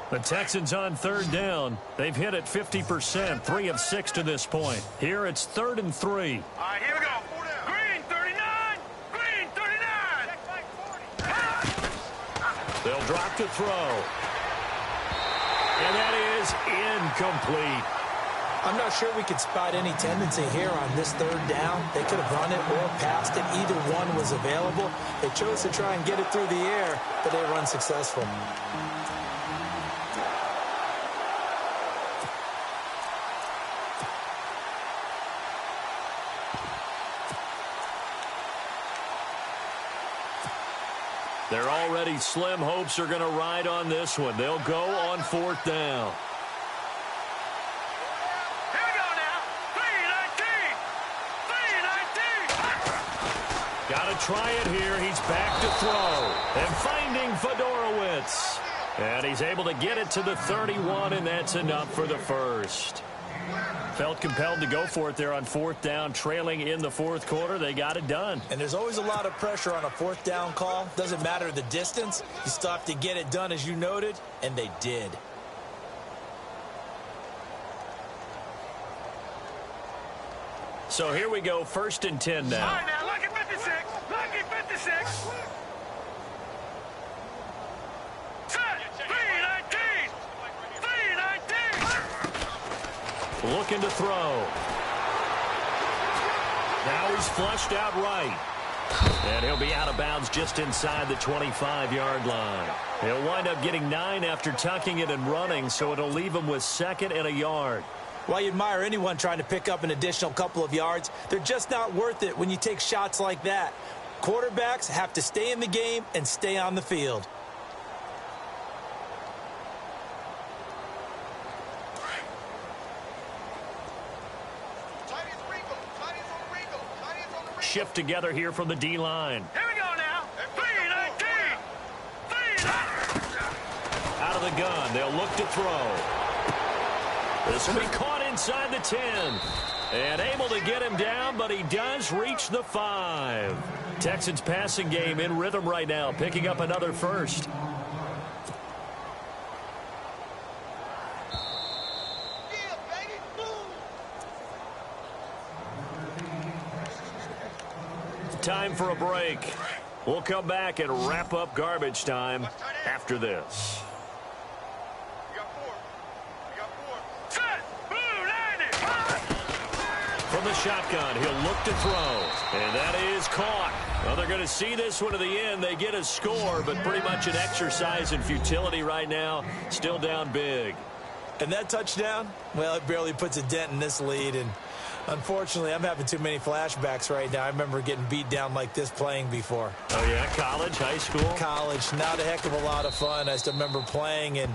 The Texans on third down. They've hit it 50%, 3 of 6 to this point. Here it's 3rd and 3. All right, here we go. Green 39. Green 39. They'll drop to throw. And that is incomplete. I'm not sure we could spot any tendency here on this third down. They could have run it or passed it. Either one was available. They chose to try and get it through the air, but they were unsuccessful. They're already slim hopes are going to ride on this one. They'll go on 4th down. Here we go now. 319. 319. Got to try it here. He's back to throw. And finding Fedorowicz. And he's able to get it to the 31, and that's enough for the first. Felt compelled to go for it there on 4th down, trailing in the 4th quarter. They got it done. And there's always a lot of pressure on a 4th down call. Doesn't matter the distance. You still have to get it done, as you noted, and they did. So here we go, 1st and 10 now. All right, now, lucky 56. Lucky 56. Set. 319. 319. Looking to throw. Now he's flushed out right. And he'll be out of bounds just inside the 25-yard line. He'll wind up getting 9 after tucking it and running, so it'll leave him with 2nd and a yard. Well, you admire anyone trying to pick up an additional couple of yards. They're just not worth it when you take shots like that. Quarterbacks have to stay in the game and stay on the field. Shift together here from the D-line. Here we go now. 319. 319. Out of the gun, they'll look to throw. This will be caught inside the 10. And able to get him down, but he does reach the 5. Texans passing game in rhythm right now, picking up another first. Time for a break. We'll come back and wrap up garbage time after this. From the shotgun, he'll look to throw. And that is caught. Well, they're going to see this one to the end. They get a score, but pretty much an exercise in futility right now. Still down big. And that touchdown, well, it barely puts a dent in this lead. And unfortunately, I'm having too many flashbacks right now. I remember getting beat down like this playing before. Oh, yeah? College, high school? College. Not a heck of a lot of fun. I still remember playing and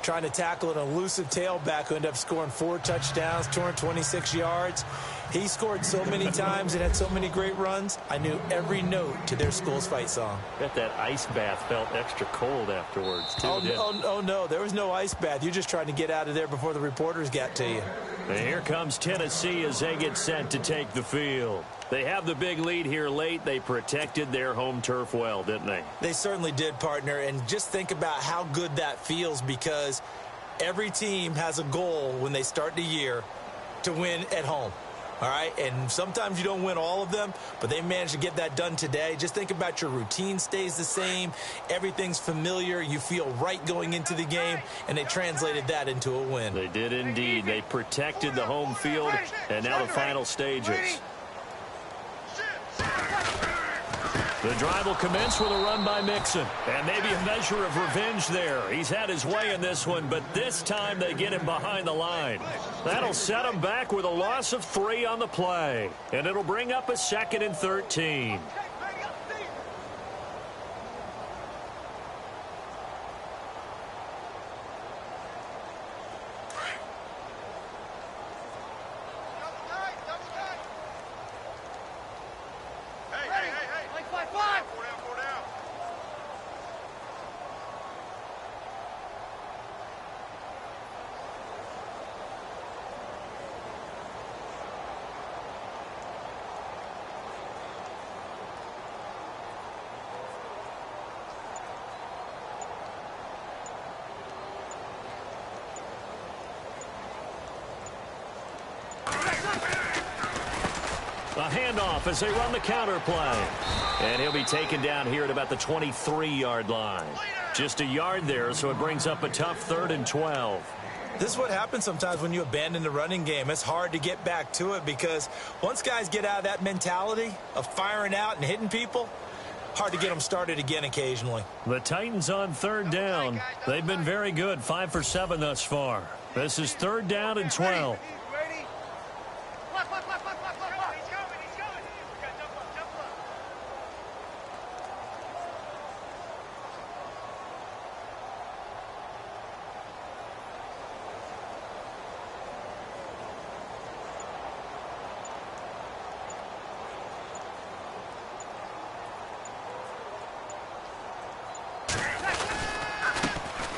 trying to tackle an elusive tailback who ended up scoring 4 touchdowns, 226 yards. He scored so many times and had so many great runs, I knew every note to their school's fight song. Bet that ice bath felt extra cold afterwards, too. Oh, no, there was no ice bath. You're just trying to get out of there before the reporters got to you. And here comes Tennessee as they get set to take the field. They have the big lead here late. They protected their home turf well, didn't they? They certainly did, partner. And just think about how good that feels, because every team has a goal when they start the year to win at home. All right, and sometimes you don't win all of them, but they managed to get that done today. Just think about your routine stays the same. Everything's familiar. You feel right going into the game, and they translated that into a win. They did indeed. They protected the home field, and now the final stages. The drive will commence with a run by Mixon. And maybe a measure of revenge there. He's had his way in this one, but this time they get him behind the line. That'll set him back with a loss of 3 on the play. And it'll bring up a 2nd and 13. A handoff as they run the counter play. And he'll be taken down here at about the 23-yard line. Just a yard there, so it brings up a tough 3rd and 12. This is what happens sometimes when you abandon the running game. It's hard to get back to it, because once guys get out of that mentality of firing out and hitting people, hard to get them started again occasionally. The Titans on 3rd down. They've been very good, 5 for 7 thus far. This is 3rd down and 12.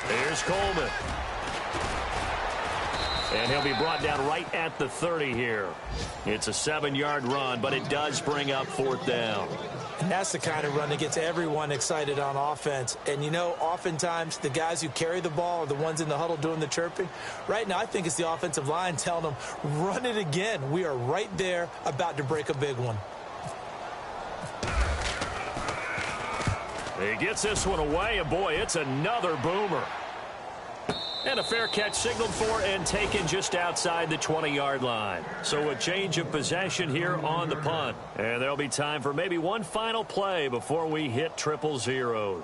Here's Coleman. And he'll be brought down right at the 30 here. It's a 7-yard run, but it does bring up 4th down. And that's the kind of run that gets everyone excited on offense. And, you know, oftentimes the guys who carry the ball are the ones in the huddle doing the chirping. Right now, I think it's the offensive line telling them, run it again. We are right there about to break a big one. He gets this one away, and boy, it's another boomer. And a fair catch signaled for and taken just outside the 20-yard line. So a change of possession here on the punt. And there'll be time for maybe one final play before we hit 000.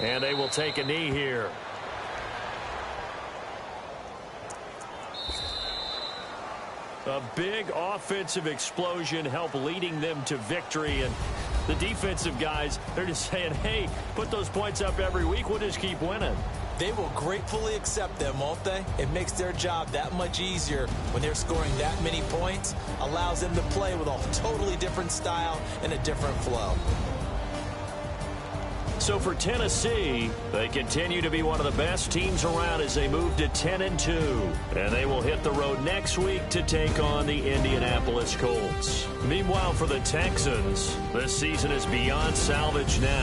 And they will take a knee here. A big offensive explosion helped leading them to victory. And the defensive guys, they're just saying, hey, put those points up every week. We'll just keep winning. They will gratefully accept them, won't they? It makes their job that much easier when they're scoring that many points. Allows them to play with a totally different style and a different flow. So for Tennessee, they continue to be one of the best teams around as they move to 10-2. And they will hit the road next week to take on the Indianapolis Colts. Meanwhile, for the Texans, this season is beyond salvage now.